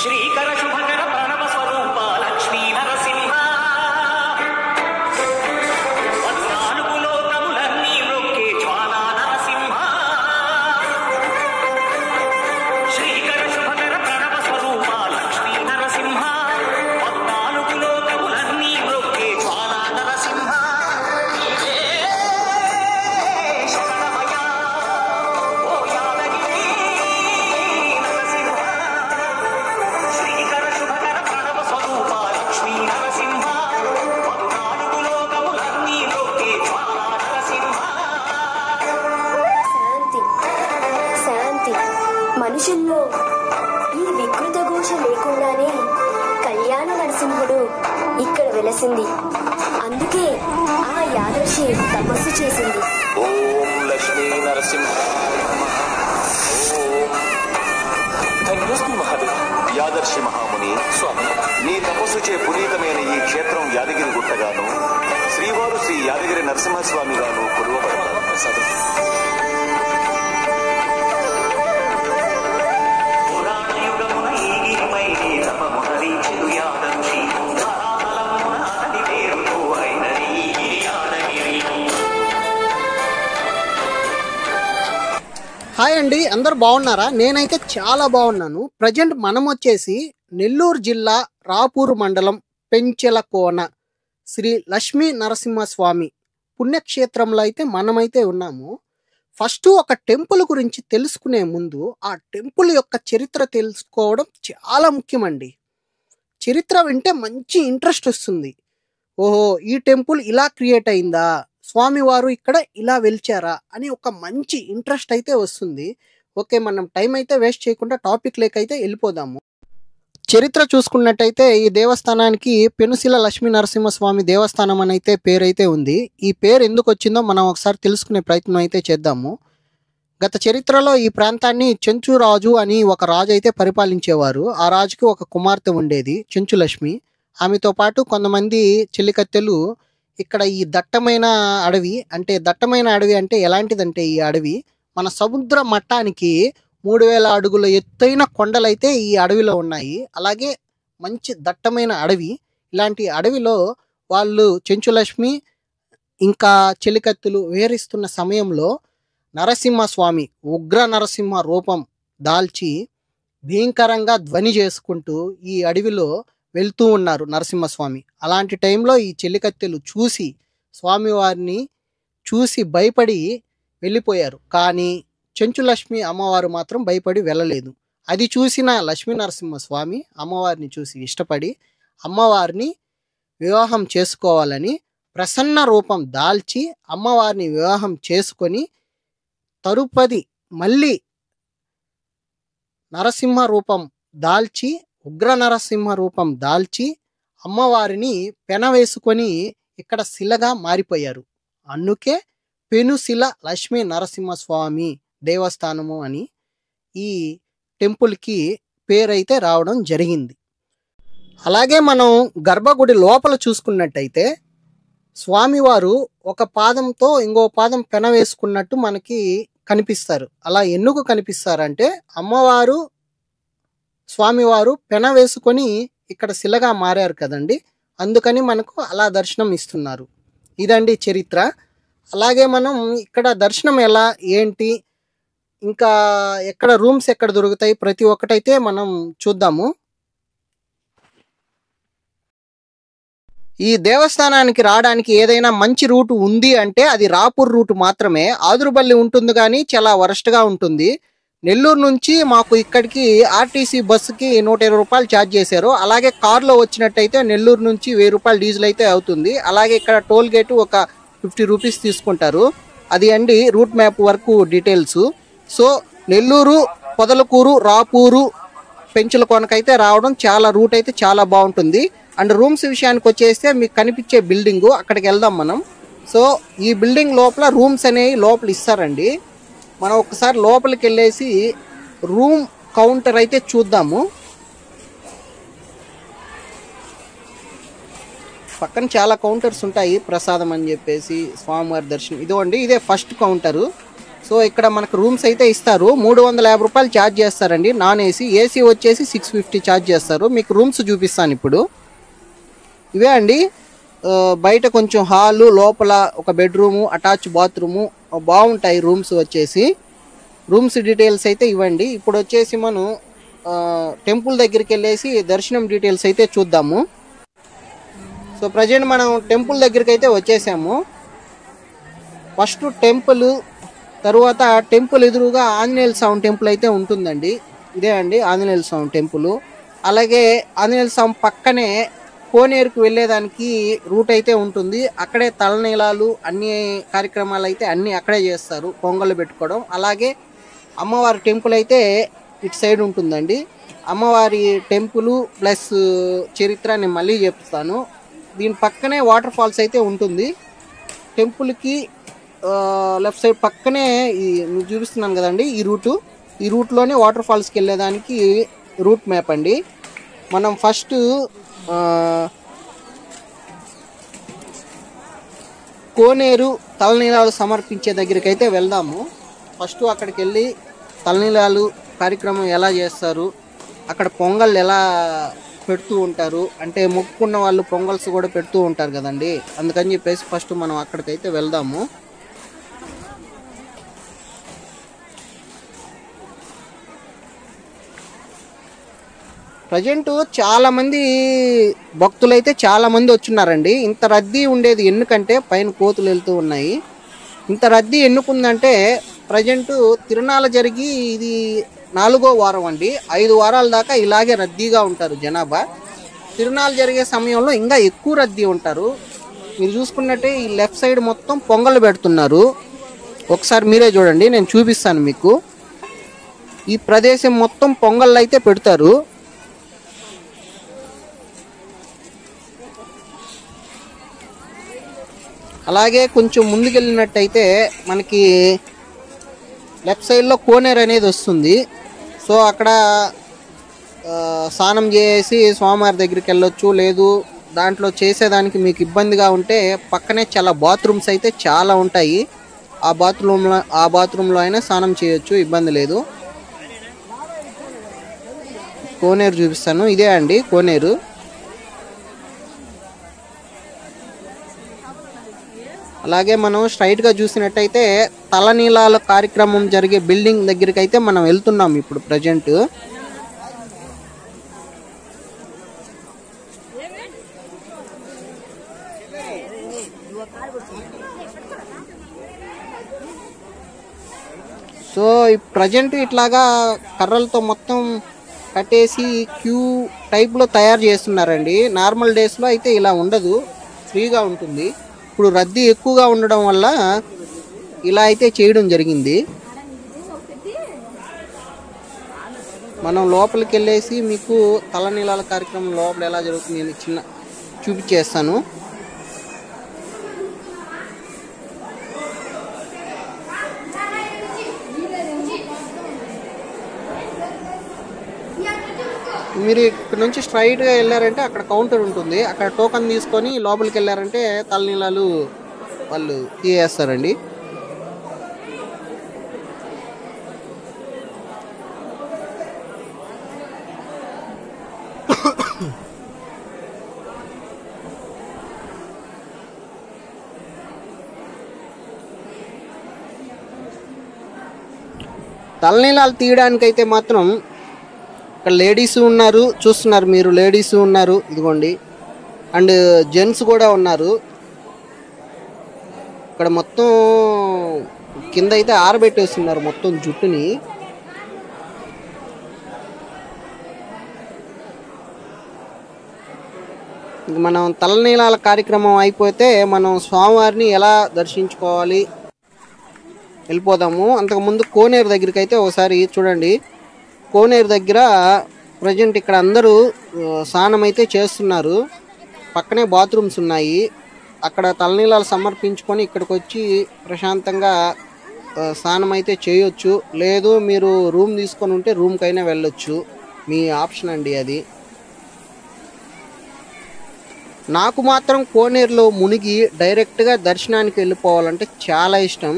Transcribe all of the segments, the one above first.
శ్రీకర శుభకర ప్రణవ స్వరూప లక్ష్మీ నరసింహ పద్నాలుగు లోకములన్నీ మ్రొక్కే జ్వాలా నరసింహ శ్రీకర శుభకర ప్రణవ స్వరూప లక్ష్మీ నరసింహ పద్నాలుగు లోకములన్నీ మ్రొక్కే జ్వాలా నరసింహ మనుషుల్లో ఈ వికృత ఘోష లేకుండానే కళ్యాణ నరసింహుడు ఇక్కడ వెలసింది. అందుకే ఆ యాదర్శి తపస్సు చేసింది. ఓం లక్ష్మీ నరసింహ ధన్యోస్మి మహాదేవ. యాదర్శి మహాముని స్వామి, నీ తపస్సుచే పునీతమైన ఈ క్షేత్రం యాదగిరి గుట్టగాను శ్రీవారు శ్రీ యాదగిరి నరసింహస్వామి గాను కొలువబడతారు. హాయ్ అండి, అందరు బాగున్నారా? నేనైతే చాలా బాగున్నాను. ప్రజెంట్ మనం వచ్చేసి నెల్లూరు జిల్లా రాపూరు మండలం పెంచెలకోన శ్రీ లక్ష్మీ నరసింహస్వామి పుణ్యక్షేత్రంలో అయితే మనమైతే ఉన్నాము. ఫస్ట్ ఒక టెంపుల్ గురించి తెలుసుకునే ముందు ఆ టెంపుల్ యొక్క చరిత్ర తెలుసుకోవడం చాలా ముఖ్యమండి. చరిత్ర వింటే మంచి ఇంట్రెస్ట్ వస్తుంది. ఓహో, ఈ టెంపుల్ ఇలా క్రియేట్ అయిందా, స్వామివారు ఇక్కడ ఇలా వెలిచారా అని ఒక మంచి ఇంట్రెస్ట్ అయితే వస్తుంది. ఓకే, మనం టైం అయితే వేస్ట్ చేయకుండా టాపిక్ లేకైతే వెళ్ళిపోదాము. చరిత్ర చూసుకున్నట్టయితే ఈ దేవస్థానానికి పెనుశిల లక్ష్మీ నరసింహస్వామి దేవస్థానం అని అయితే పేరైతే ఉంది. ఈ పేరు ఎందుకు వచ్చిందో మనం ఒకసారి తెలుసుకునే ప్రయత్నం అయితే చేద్దాము. గత చరిత్రలో ఈ ప్రాంతాన్ని చెంచురాజు అని ఒక రాజు అయితే పరిపాలించేవారు. ఆ రాజుకి ఒక కుమార్తె ఉండేది, చెంచులక్ష్మి. ఆమెతో పాటు కొంతమంది చెల్లికత్తెలు ఇక్కడ ఈ దట్టమైన అడవి అంటే ఎలాంటిదంటే ఈ అడవి మన సముద్ర మట్టానికి 3000 అడుగుల ఎత్తైన కొండలైతే ఈ అడవిలో ఉన్నాయి. అలాగే మంచి దట్టమైన అడవి. ఇలాంటి అడవిలో వాళ్ళు చెంచులక్ష్మి ఇంకా చెలికత్తులు వేరిస్తున్న సమయంలో నరసింహస్వామి ఉగ్ర నరసింహ రూపం దాల్చి భీంకరంగా ధ్వని చేసుకుంటూ ఈ అడవిలో వెళ్తూ ఉన్నారు నరసింహస్వామి. అలాంటి టైంలో ఈ చెలికత్తెలు చూసి స్వామివారిని చూసి భయపడి వెళ్ళిపోయారు. కానీ చెంచులక్ష్మి అమ్మవారు మాత్రం భయపడి వెళ్ళలేదు. అది చూసిన లక్ష్మీ నరసింహస్వామి అమ్మవారిని చూసి ఇష్టపడి అమ్మవారిని వివాహం చేసుకోవాలని ప్రసన్న రూపం దాల్చి అమ్మవారిని వివాహం చేసుకొని తరుపది మళ్ళీ నరసింహ రూపం దాల్చి ఉగ్ర నరసింహ రూపం దాల్చి అమ్మవారిని పెన వేసుకొని ఇక్కడ శిలగా మారిపోయారు. అందుకే పెనుశిల లక్ష్మీ నరసింహస్వామి దేవస్థానము అని ఈ టెంపుల్కి పేరైతే రావడం జరిగింది. అలాగే మనం గర్భగుడి లోపల చూసుకున్నట్టయితే స్వామివారు ఒక పాదంతో ఇంకో పాదం పెన వేసుకున్నట్టు మనకి కనిపిస్తారు. అలా ఎందుకు కనిపిస్తారంటే అమ్మవారు స్వామివారు పెన వేసుకొని ఇక్కడ శిలగా మారారు కదండి, అందుకని మనకు అలా దర్శనం ఇస్తున్నారు. ఇదండి చరిత్ర. అలాగే మనం ఇక్కడ దర్శనం ఎలా ఏంటి ఇంకా ఎక్కడ రూమ్స్ ఎక్కడ దొరుకుతాయి ప్రతి ఒక్కటైతే మనం చూద్దాము. ఈ దేవస్థానానికి రావడానికి ఏదైనా మంచి రూట్ ఉంది అంటే అది రాపూర్ రూట్ మాత్రమే. ఆదురుబల్లి ఉంటుంది కానీ చాలా వరస్ట్గా ఉంటుంది. నెల్లూరు నుంచి మాకు ఇక్కడికి ఆర్టీసీ బస్సుకి 120 రూపాయలు ఛార్జ్ చేశారు. అలాగే కార్లో వచ్చినట్టయితే నెల్లూరు నుంచి 1000 రూపాయలు డీజిల్ అయితే అవుతుంది. అలాగే ఇక్కడ టోల్ గేటు ఒక 50 రూపీస్ తీసుకుంటారు. అది అండి రూట్ మ్యాప్ వరకు డీటెయిల్స్. సో నెల్లూరు, పొదలకూరు, రాపూరు, పెంచులకోనకైతే రావడం రూట్ అయితే చాలా బాగుంటుంది. అండ్ రూమ్స్ విషయానికి వచ్చేస్తే మీకు కనిపించే బిల్డింగు అక్కడికి వెళ్దాం మనం. సో ఈ బిల్డింగ్ లోపల రూమ్స్ అనేవి లోపల ఇస్తారండి. మనం ఒకసారి లోపలికి వెళ్ళేసి రూమ్ కౌంటర్ అయితే చూద్దాము. పక్కన చాలా కౌంటర్స్ ఉంటాయి, ప్రసాదం అని చెప్పేసి స్వామివారి దర్శనం. ఇదిగోండి, ఇదే ఫస్ట్ కౌంటరు. సో ఇక్కడ మనకు రూమ్స్ అయితే ఇస్తారు. 350 రూపాయలు ఛార్జ్ చేస్తారండి నాన్ ఏసీ. ఏసీ వచ్చేసి 650 ఛార్జ్ చేస్తారు. మీకు రూమ్స్ చూపిస్తాను ఇప్పుడు. ఇవే అండి. బయట కొంచెం హాలు, లోపల ఒక బెడ్రూము, అటాచ్ బాత్రూము బాగుంటాయి రూమ్స్ వచ్చేసి. రూమ్స్ డీటెయిల్స్ అయితే ఇవ్వండి. ఇప్పుడు వచ్చేసి మనం టెంపుల్ దగ్గరికి వెళ్ళేసి దర్శనం డీటెయిల్స్ అయితే చూద్దాము. సో ప్రజెంట్ మనం టెంపుల్ దగ్గరికి అయితే వచ్చేసాము. ఫస్ట్ టెంపుల్, తర్వాత టెంపుల్ ఎదురుగా ఆంజనేయ స్వామి టెంపుల్ అయితే ఉంటుందండి. ఇదే అండి ఆంజనేయ స్వామి టెంపుల్. అలాగే ఆంజనేయ స్వామి పక్కనే కోనేరుకు వెళ్ళేదానికి రూట్ అయితే ఉంటుంది. అక్కడే తలనీలాలు అన్ని కార్యక్రమాలు అయితే అన్నీ అక్కడే చేస్తారు, పొంగళ్ళు పెట్టుకోవడం. అలాగే అమ్మవారి టెంపుల్ అయితే ఇటు సైడ్ ఉంటుందండి. అమ్మవారి టెంపుల్ ప్లస్ చరిత్ర నేను మళ్ళీ చెప్తాను. దీని పక్కనే వాటర్ ఫాల్స్ అయితే ఉంటుంది. టెంపుల్కి లెఫ్ట్ సైడ్ పక్కనే నేను చూపిస్తున్నాను కదండి ఈ రూట్లోనే వాటర్ ఫాల్స్కి వెళ్ళేదానికి రూట్ మ్యాప్ అండి. మనం ఫస్ట్ కోనేరు తలనీలాలు సమర్పించే దగ్గరికి అయితే వెళ్దాము. ఫస్ట్ అక్కడికి వెళ్ళి తలనీలాలు కార్యక్రమం ఎలా చేస్తారు, అక్కడ పొంగల్ ఎలా పెడుతూ ఉంటారు, అంటే మొక్కుకున్న వాళ్ళు పొంగల్స్ కూడా పెడుతూ ఉంటారు కదండి. అందుకని చెప్పేసి ఫస్ట్ మనం అక్కడికైతే వెళ్దాము. ప్రజెంట్ చాలామంది భక్తులైతే చాలామంది వచ్చున్నారండి. ఇంత రద్దీ ఉండేది ఎందుకంటే పైన కోతులు వెళ్తూ ఉన్నాయి. ఇంత రద్దీ ఎందుకుందంటే ప్రజెంట్ తిరునాళ్ళ జరిగి ఇది 4వ వారం అండి. 5 వారాల దాకా ఇలాగే రద్దీగా ఉంటారు జనాభా. తిరునాళ్ళు జరిగే సమయంలో ఇంకా ఎక్కువ రద్దీ ఉంటారు. మీరు చూసుకున్నట్టే ఈ లెఫ్ట్ సైడ్ మొత్తం పొంగళ్ళు పెడుతున్నారు. ఒకసారి మీరే చూడండి, నేను చూపిస్తాను మీకు. ఈ ప్రదేశం మొత్తం పొంగళ్ళు అయితే పెడతారు. అలాగే కొంచెం ముందుకెళ్ళినట్టయితే మనకి లెఫ్ట్ సైడ్లో కోనేరు అనేది వస్తుంది. సో అక్కడ స్నానం చేసి స్వామివారి దగ్గరికి వెళ్ళొచ్చు. లేదు దాంట్లో చేసేదానికి మీకు ఇబ్బందిగా ఉంటే పక్కనే చాలా బాత్రూమ్స్ అయితే చాలా ఉంటాయి. ఆ బాత్రూంలో అయినా స్నానం చేయొచ్చు, ఇబ్బంది లేదు. కోనేరు చూపిస్తాను. ఇదే అండి కోనేరు. అలాగే మనం స్ట్రైట్గా చూసినట్టయితే తలనీలాల కార్యక్రమం జరిగే బిల్డింగ్ దగ్గరికి అయితే మనం వెళ్తున్నాం ఇప్పుడు ప్రజెంట్. సో ప్రజెంట్ ఇట్లాగా కర్రలతో మొత్తం కట్టేసి క్యూ టైప్లో తయారు చేస్తున్నారండి. నార్మల్ డేస్లో అయితే ఇలా ఉండదు, ఫ్రీగా ఉంటుంది. ఇప్పుడు రద్దీ ఎక్కువగా ఉండడం వల్ల ఇలా అయితే చేయడం జరిగింది. మనం లోపలికి వెళ్ళేసి మీకు తలనీలాల కార్యక్రమం లోపల ఎలా జరుగుతుంది అని చిన్న చూపించేస్తాను. మీరు ఇక్కడ నుంచి స్ట్రైట్గా వెళ్ళారంటే అక్కడ కౌంటర్ ఉంటుంది. అక్కడ టోకన్ తీసుకొని లోపలికి వెళ్ళారంటే తలనీలాలు వాళ్ళు తీయేస్తారండి. తలనీలాలు తీయడానికైతే మాత్రం ఇక్కడ లేడీస్ ఉన్నారు, చూస్తున్నారు మీరు. లేడీస్ ఉన్నారు ఇదిగోండి, అండ్ జెంట్స్ కూడా ఉన్నారు. ఇక్కడ మొత్తం కింద అయితే ఆరబెట్టేస్తున్నారు మొత్తం జుట్టుని. మనం తలనీలాల కార్యక్రమం అయిపోతే మనం స్వామివారిని ఎలా దర్శించుకోవాలి వెళ్ళిపోదాము. అంతకుముందు కోనేరు దగ్గరికి అయితే ఒకసారి చూడండి. కోనేరు దగ్గర ప్రజెంట్ ఇక్కడ అందరూ స్నానం అయితే చేస్తున్నారు. పక్కనే బాత్రూమ్స్ ఉన్నాయి. అక్కడ తలనీలాలు సమర్పించుకొని ఇక్కడికి వచ్చి ప్రశాంతంగా స్నానం అయితే చేయొచ్చు. లేదు మీరు రూమ్ తీసుకొని ఉంటే రూమ్కైనా వెళ్ళొచ్చు, మీ ఆప్షన్ అండి అది. నాకు మాత్రం కోనేరులో మునిగి డైరెక్ట్గా దర్శనానికి వెళ్ళిపోవాలంటే చాలా ఇష్టం.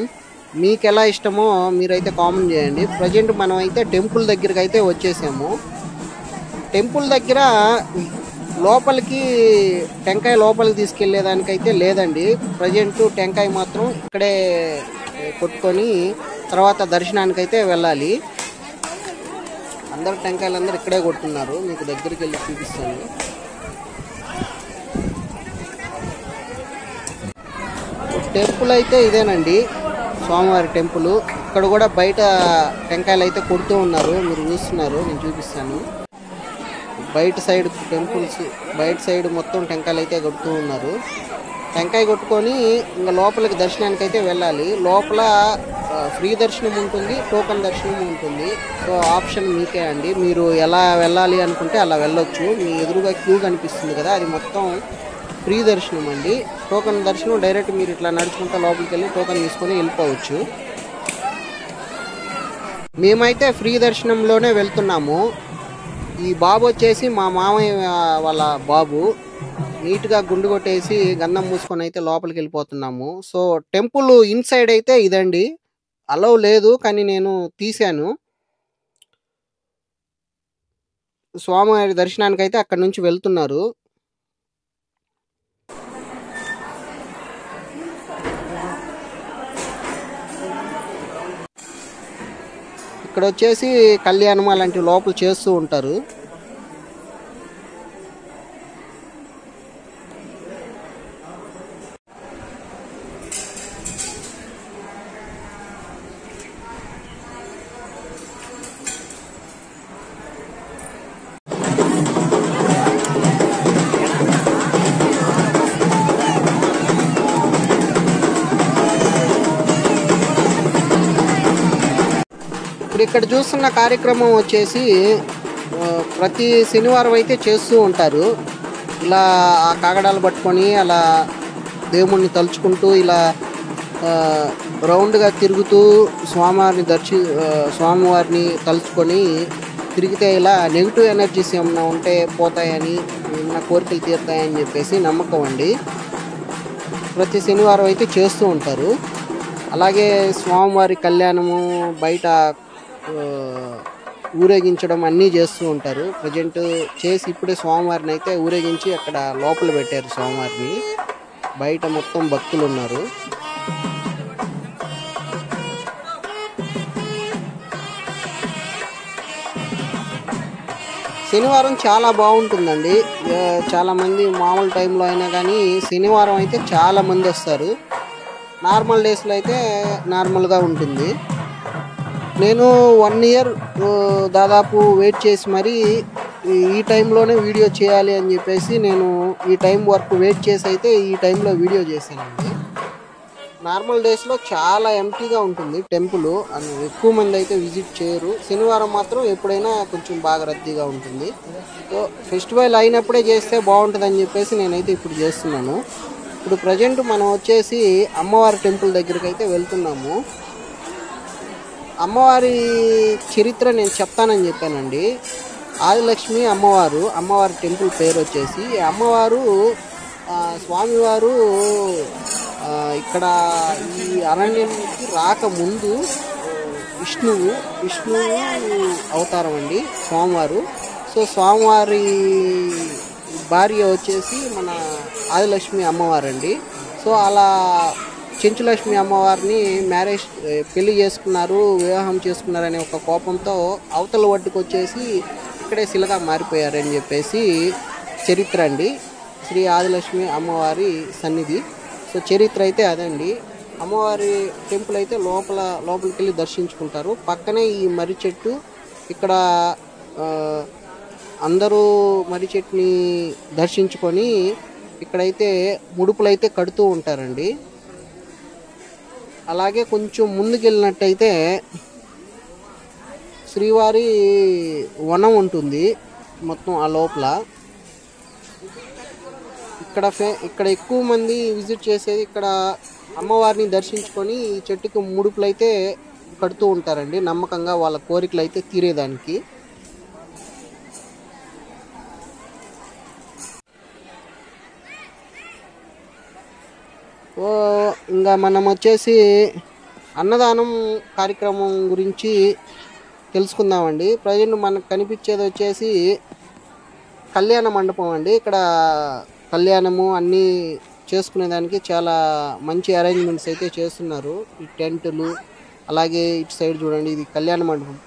మీకు ఎలా ఇష్టమో మీరైతే కామెంట్ చేయండి. ప్రజెంట్ మనం అయితే టెంపుల్ దగ్గరికి అయితే వచ్చేసాము. టెంపుల్ దగ్గర లోపలికి టెంకాయ లోపలికి తీసుకెళ్లేదానికైతే లేదండి. ప్రజెంట్ టెంకాయ మాత్రం ఇక్కడే కొట్టుకొని తర్వాత దర్శనానికైతే వెళ్ళాలి. అందరు టెంకాయలు అందరూ ఇక్కడే కొట్టున్నారు. మీకు దగ్గరికి వెళ్ళి చూపిస్తాను. టెంపుల్ అయితే ఇదేనండి, స్వామివారి టెంపుల్. ఇక్కడ కూడా బయట టెంకాయలు అయితే కొడుతూ ఉన్నారు, మీరు చూస్తున్నారు. నేను చూపిస్తాను. బయట సైడ్ టెంపుల్స్ బయట సైడ్ మొత్తం టెంకాయలు అయితే కొడుతూ ఉన్నారు. టెంకాయ కొట్టుకొని ఇంకా లోపలికి దర్శనానికి అయితే వెళ్ళాలి. లోపల ఫ్రీ దర్శనం ఉంటుంది, టోకన్ దర్శనం ఉంటుంది. సో ఆప్షన్ మీకే అండి. మీరు ఎలా వెళ్ళాలి అనుకుంటే అలా వెళ్ళొచ్చు. మీ ఎదురుగా క్యూ కనిపిస్తుంది కదా, అది మొత్తం ఫ్రీ దర్శనం అండి. టోకన్ దర్శనం డైరెక్ట్ మీరు ఇట్లా నడుచుకుంటూ లోపలికి వెళ్ళి టోకన్ తీసుకొని వెళ్ళిపోవచ్చు. మేమైతే ఫ్రీ దర్శనంలోనే వెళ్తున్నాము. ఈ బాబు వచ్చేసి మా మామయ్య వాళ్ళ బాబు. నీట్గా గుండు కొట్టేసి గంధం మూసుకొని అయితే లోపలికి వెళ్ళిపోతున్నాము. సో టెంపుల్ ఇన్సైడ్ అయితే ఇదండి, అలౌ లేదు కానీ నేను తీశాను. స్వామివారి దర్శనానికి అయితే అక్కడ నుంచి వెళ్తున్నారు. ఇక్కడ వచ్చేసి కళ్యాణం అలాంటివి లోపల చేస్తూ ఉంటారు. ఇప్పుడు ఇక్కడ చూస్తున్న కార్యక్రమం వచ్చేసి ప్రతి శనివారం అయితే చేస్తూ ఉంటారు. ఇలా ఆ కాగడాలు పట్టుకొని అలా దేవుణ్ణి తలుచుకుంటూ ఇలా రౌండ్గా తిరుగుతూ స్వామివారిని తలుచుకొని తిరిగితే ఇలా నెగిటివ్ ఎనర్జీస్ ఏమన్నా ఉంటే పోతాయని, ఏమన్నా కోరికలు తీరుతాయని చెప్పేసి నమ్మకం అండి. ప్రతి శనివారం అయితే చేస్తూ ఉంటారు. అలాగే స్వామివారి కళ్యాణము బయట ఊరేగించడం అన్నీ చేస్తూ ఉంటారు. ప్రజెంట్ చేసి ఇప్పుడే స్వామివారిని అయితే ఊరేగించి అక్కడ లోపల పెట్టారు. స్వామివారిని బయట మొత్తం భక్తులు ఉన్నారు. శనివారం చాలా బాగుంటుందండి. చాలామంది మామూలు టైంలో అయినా కానీ శనివారం అయితే చాలామంది వస్తారు. నార్మల్ డేస్లో అయితే నార్మల్గా ఉంటుంది. నేను 1 ఇయర్ దాదాపు వెయిట్ చేసి మరి ఈ టైంలోనే వీడియో చేయాలి అని చెప్పేసి నేను ఈ టైం వరకు వెయిట్ చేసి అయితే ఈ టైంలో వీడియో చేశానండి. నార్మల్ డేస్లో చాలా ఎంటీగా ఉంటుంది టెంపుల్, ఎక్కువ మంది అయితే విజిట్ చేయరు. శనివారం మాత్రం ఎప్పుడైనా కొంచెం బాగా రద్దీగా ఉంటుంది. సో ఫెస్టివల్ అయినప్పుడే చేస్తే బాగుంటుందని చెప్పేసి నేనైతే ఇప్పుడు చేస్తున్నాను. ఇప్పుడు ప్రజెంట్ మనం వచ్చేసి అమ్మవారి టెంపుల్ దగ్గరికి అయితే వెళ్తున్నాము. అమ్మవారి చరిత్ర నేను చెప్తానని చెప్పానండి. ఆదిలక్ష్మి అమ్మవారి టెంపుల్ పేరు వచ్చేసి, అమ్మవారు స్వామివారు ఇక్కడ ఈ అరణ్యానికి రాకముందు విష్ణువు అవతారం అండి స్వామివారు. సో స్వామివారి భార్య వచ్చేసి మన ఆదిలక్ష్మి అమ్మవారు అండి. సో అలా చెంచులక్ష్మి అమ్మవారిని పెళ్లి చేసుకున్నారు, వివాహం చేసుకున్నారనే ఒక కోపంతో అవతల ఒడ్డుకు వచ్చేసి ఇక్కడే శిలగా మారిపోయారని చెప్పేసి చరిత్ర అండి. శ్రీ ఆదిలక్ష్మి అమ్మవారి సన్నిధి. సో చరిత్ర అయితే అదండి. అమ్మవారి టెంపుల్ అయితే లోపలికి వెళ్ళి దర్శించుకుంటారు. పక్కనే ఈ మర్రి చెట్టు, ఇక్కడ అందరూ మర్రి చెట్టుని దర్శించుకొని ఇక్కడైతే ముడుపులు అయితే కడుతూ ఉంటారండి. అలాగే కొంచెం ముందుకెళ్ళినట్టయితే శ్రీవారి వనం ఉంటుంది మొత్తం ఆ లోపల. ఇక్కడ ఎక్కువ మంది విజిట్ చేసేది ఇక్కడ అమ్మవారిని దర్శించుకొని ఈ చెట్టుకి ముడుపులు అయితే కడుతూ ఉంటారండి, నమ్మకంగా వాళ్ళ కోరికలు అయితే తీరేదానికి. ఇంకా మనం వచ్చేసి అన్నదానం కార్యక్రమం గురించి తెలుసుకుందామండి. ప్రజెంట్ మనకు కనిపించేది వచ్చేసి కళ్యాణ మండపం అండి. ఇక్కడ కళ్యాణము అన్నీ చేసుకునేదానికి చాలా మంచి అరేంజ్మెంట్స్ అయితే చేస్తున్నారు. ఈ టెంటులు, అలాగే ఇటు సైడ్ చూడండి, ఇది కళ్యాణ మండపం.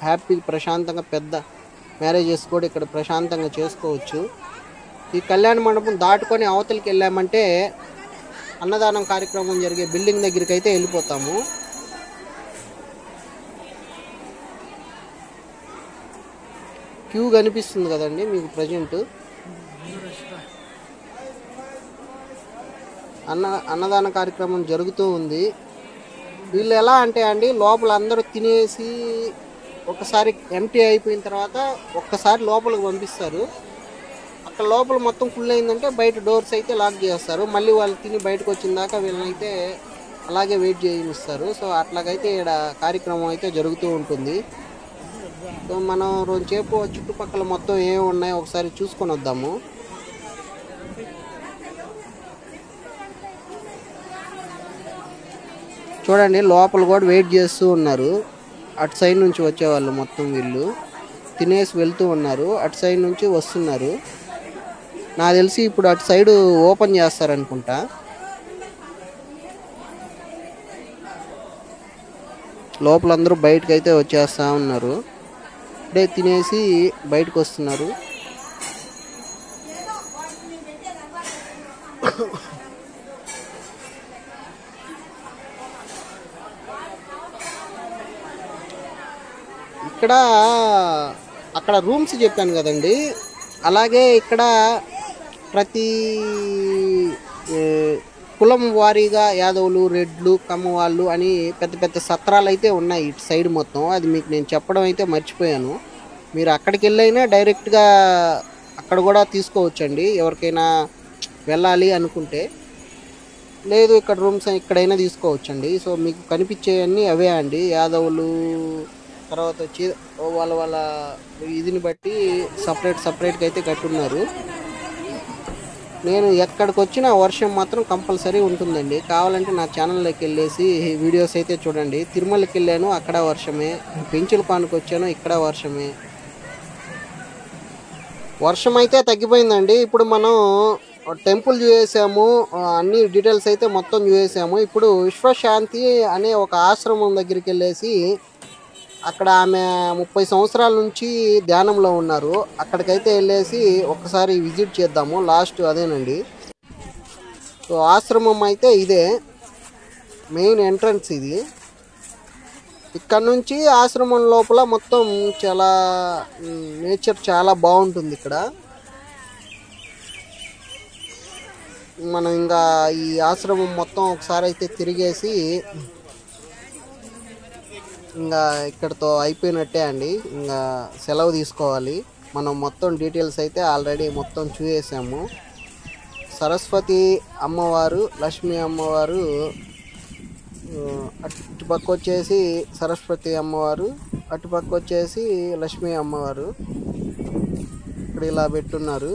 హ్యాపీ ప్రశాంతంగా పెద్ద మ్యారేజెస్ కూడా ఇక్కడ ప్రశాంతంగా చేసుకోవచ్చు. ఈ కళ్యాణ మండపం దాటుకొని అవతలికి వెళ్ళామంటే అన్నదానం కార్యక్రమం జరిగే బిల్డింగ్ దగ్గరికి అయితే వెళ్ళిపోతాము. క్యూ కనిపిస్తుంది కదండి మీకు అన్నదాన కార్యక్రమం జరుగుతూ ఉంది. వీళ్ళు ఎలా అంటే అండి, లోపల అందరూ తినేసి ఒకసారి ఎంటీ అయిపోయిన తర్వాత ఒక్కసారి లోపలికి పంపిస్తారు. అక్కడ లోపల మొత్తం ఫుల్ అయిందంటే బయట డోర్స్ అయితే లాక్ చేస్తారు. మళ్ళీ వాళ్ళు తిని బయటకు వచ్చిన దాకా వీళ్ళనైతే అలాగే వెయిట్ చేయనిస్తారు. సో అట్లాగైతే ఇక్కడ కార్యక్రమం అయితే జరుగుతూ ఉంటుంది. సో మనం రోజుసేపు చుట్టుపక్కల మొత్తం ఏమి ఉన్నాయో ఒకసారి చూసుకొని వద్దాము. చూడండి, లోపల కూడా వెయిట్ చేస్తూ ఉన్నారు. అటు సైడ్ నుంచి వచ్చేవాళ్ళు మొత్తం వీళ్ళు తినేసి వెళ్తూ ఉన్నారు. అటు సైడ్ నుంచి వస్తున్నారు. నాకు తెలిసి ఇప్పుడు అటు సైడ్ ఓపెన్ చేస్తారనుకుంటా. లోపల అందరూ బయటకు అయితే వచ్చేస్తూ ఉన్నారు. ఇప్పుడే తినేసి బయటకు వస్తున్నారు. ఇక్కడ అక్కడ రూమ్స్ చెప్పాను కదండి, అలాగే ఇక్కడ ప్రతి కులం వారీగా యాదవులు, రెడ్లు, కమ్మ వాళ్ళు అని పెద్ద పెద్ద సత్రాలు అయితే ఉన్నాయి ఇటు సైడ్ మొత్తం. అది మీకు నేను చెప్పడం అయితే మర్చిపోయాను. మీరు అక్కడికి వెళ్ళైనా డైరెక్ట్గా అక్కడ కూడా తీసుకోవచ్చండి ఎవరికైనా వెళ్ళాలి అనుకుంటే. లేదు ఇక్కడ రూమ్స్ ఇక్కడైనా తీసుకోవచ్చండి. సో మీకు కనిపించేవన్నీ అవే అండి. యాదవులు తర్వాత వచ్చి వాళ్ళ ఇదిని బట్టి సపరేట్గా అయితే కట్టున్నారు. నేను ఎక్కడికి వచ్చినా వర్షం మాత్రం కంపల్సరీ ఉంటుందండి. కావాలంటే నా ఛానల్లోకి వెళ్ళేసి వీడియోస్ అయితే చూడండి. తిరుమలకి వెళ్ళాను, అక్కడ వర్షమే. పెంచులపానికి వచ్చాను, ఇక్కడ వర్షమే. వర్షం అయితే తగ్గిపోయిందండి. ఇప్పుడు మనం టెంపుల్ చూసేసాము, అన్ని డీటెయిల్స్ అయితే మొత్తం చూసేసాము. ఇప్పుడు విశ్వశాంతి అనే ఒక ఆశ్రమం దగ్గరికి వెళ్ళేసి అక్కడ ఆమె 30 సంవత్సరాల నుంచి ధ్యానంలో ఉన్నారు. అక్కడికైతే వెళ్ళేసి ఒకసారి విజిట్ చేద్దాము. లాస్ట్ అదేనండి. సో ఆశ్రమం అయితే ఇదే మెయిన్ ఎంట్రన్స్. ఇది ఇక్కడ నుంచి ఆశ్రమం లోపల మొత్తం చాలా నేచర్ చాలా బాగుంటుంది. ఇక్కడ మనం ఇంకా ఈ ఆశ్రమం మొత్తం ఒకసారి అయితే తిరిగేసి ఇంకా ఇక్కడతో అయిపోయినట్టే అండి. ఇంకా సెలవు తీసుకోవాలి. మనం మొత్తం డీటెయిల్స్ అయితే ఆల్రెడీ మొత్తం చూసేసాము. సరస్వతి అమ్మవారు, లక్ష్మీ అమ్మవారు, అటుపక్క వచ్చేసి సరస్వతి అమ్మవారు, అటుపక్క వచ్చేసి లక్ష్మీ అమ్మవారు ఇక్కడ ఇలా పెట్టున్నారు.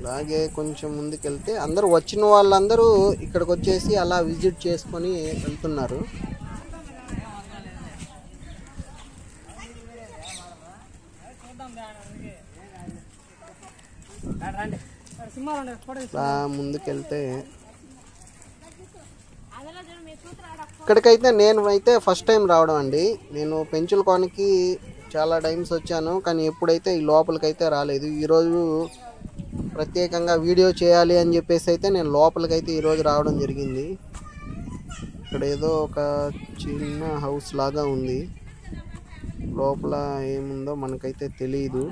అలాగే కొంచెం ముందుకెళ్తే అందరూ వచ్చిన వాళ్ళందరూ ఇక్కడికి వచ్చేసి అలా విజిట్ చేసుకొని వెళ్తున్నారు. ముందుకెళ్తే ఇక్కడికైతే నేను అయితే ఫస్ట్ టైం రావడం అండి. నేను పెంచులపానికి చాలా టైమ్స్ వచ్చాను, కానీ ఎప్పుడైతే ఈ లోపలికైతే రాలేదు. ఈరోజు ప్రత్యేకంగా వీడియో చేయాలి అని చెప్పేసి అయితే నేను లోపలికైతే ఈరోజు రావడం జరిగింది. ఇక్కడ ఏదో ఒక చిన్న హౌస్ లాగా ఉంది. లోపల ఏముందో మనకైతే తెలియదు.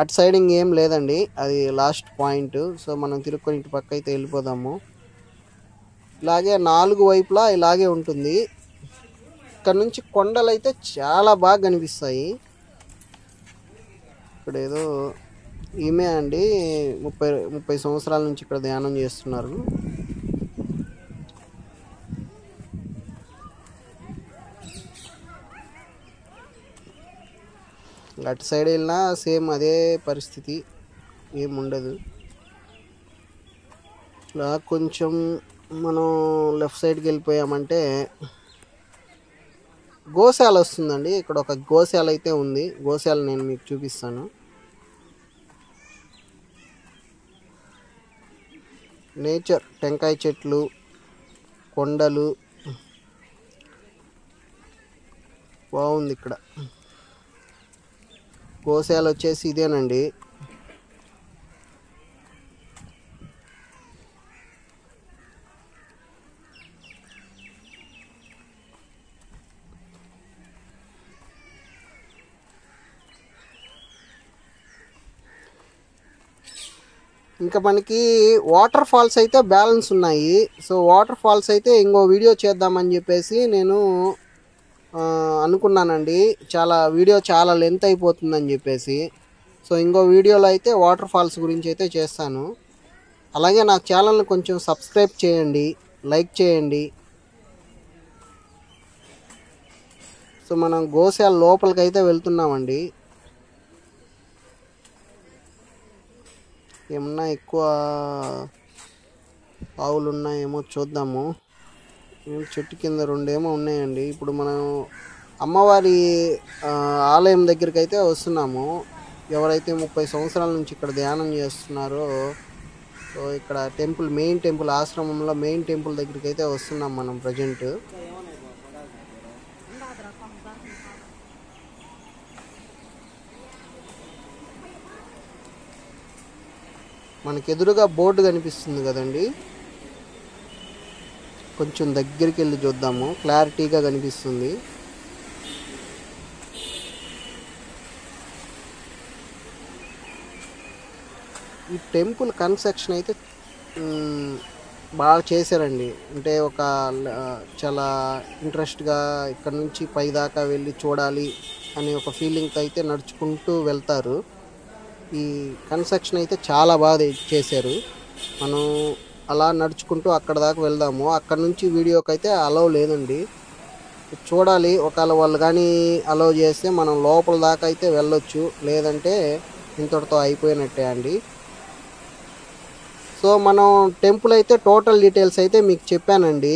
అటు సైడ్ ఇంకేం లేదండి, అది లాస్ట్ పాయింట్. సో మనం తిరుక్కొని ఇటు పక్క అయితే వెళ్ళిపోదాము. ఇలాగే 4 వైపులా ఇలాగే ఉంటుంది. ఇక్కడ నుంచి కొండలు అయితే చాలా బాగా కనిపిస్తాయి. ఇక్కడ ఏదో ఈమె అండి 30 సంవత్సరాల నుంచి ఇక్కడ ధ్యానం చేస్తున్నారు. అటు సైడ్ వెళ్ళినా సేమ్ అదే పరిస్థితి, ఏముండదు. ఇట్లా కొంచెం మనం లెఫ్ట్ సైడ్కి వెళ్ళిపోయామంటే గోశాల వస్తుందండి. ఇక్కడ ఒక గోశాల అయితే ఉంది. గోశాల నేను మీకు చూపిస్తాను. నేచర్, టెంకాయ చెట్లు, కొండలు, బాగుంది ఇక్కడ. గోశాల వచ్చేసి ఇదేనండి. ఇంకా మనకి వాటర్ ఫాల్స్ అయితే బ్యాలెన్స్ ఉన్నాయి. సో వాటర్ ఫాల్స్ అయితే ఇంకో వీడియో చేద్దామని చెప్పేసి నేను అనుకున్నానండి. వీడియో చాలా లెంత్ అయిపోతుందని చెప్పేసి. సో ఇంకో వీడియోలో అయితే వాటర్ ఫాల్స్ గురించి అయితే చేస్తాను. అలాగే నా ఛానల్ని కొంచెం సబ్స్క్రైబ్ చేయండి, లైక్ చేయండి. సో మనం గోశాల లోపలికి అయితే వెళ్తున్నామండి. ఏమన్నా ఎక్కువ ఆవులు ఉన్నాయేమో చూద్దాము. చెట్టు కింద రెండేమో ఉన్నాయండి. ఇప్పుడు మనం అమ్మవారి ఆలయం దగ్గరికి అయితే వస్తున్నాము. ఎవరైతే 30 సంవత్సరాల నుంచి ఇక్కడ ధ్యానం చేస్తున్నారో, సో ఇక్కడ టెంపుల్, మెయిన్ టెంపుల్, ఆశ్రమంలో మెయిన్ టెంపుల్ దగ్గరికి అయితే వస్తున్నాం మనం ప్రజెంట్. మనకి ఎదురుగా బోర్డు కనిపిస్తుంది కదండి, కొంచెం దగ్గరికి వెళ్ళి చూద్దాము. క్లారిటీగా కనిపిస్తుంది. ఈ టెంపుల్ కన్స్ట్రక్షన్ అయితే బాగా చేశారండి. అంటే చాలా ఇంట్రెస్ట్గా ఇక్కడ నుంచి పై దాకా వెళ్ళి చూడాలి అనే ఒక ఫీలింగ్తో అయితే నడుచుకుంటూ వెళ్తారు. ఈ కన్స్ట్రక్షన్ అయితే చాలా బాగా చేశారు. మనం అలా నడుచుకుంటూ అక్కడ దాకా వెళ్దాము. అక్కడ నుంచి వీడియోకి అయితే అలౌ లేదండి. చూడాలి, ఒకవేళ వాళ్ళు కానీ అలౌ చేస్తే మనం లోపల దాకా అయితే వెళ్ళొచ్చు, లేదంటే ఇంతటితో అయిపోయినట్టే అండి. సో మనం టెంపుల్ అయితే టోటల్ డీటెయిల్స్ అయితే మీకు చెప్పానండి.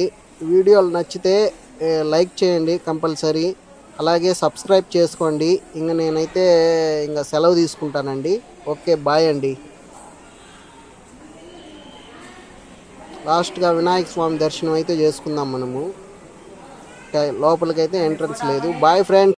వీడియోలు నచ్చితే లైక్ చేయండి కంపల్సరీ, అలాగే సబ్స్క్రైబ్ చేసుకోండి. ఇంకా నేనైతే ఇంకా సెలవు తీసుకుంటానండి. ఓకే, బాయ్ అండి. లాస్ట్గా వినాయక స్వామి దర్శనం అయితే చేసుకుందాం మనము. లోపలికైతే ఎంట్రన్స్ లేదు. Boy friends.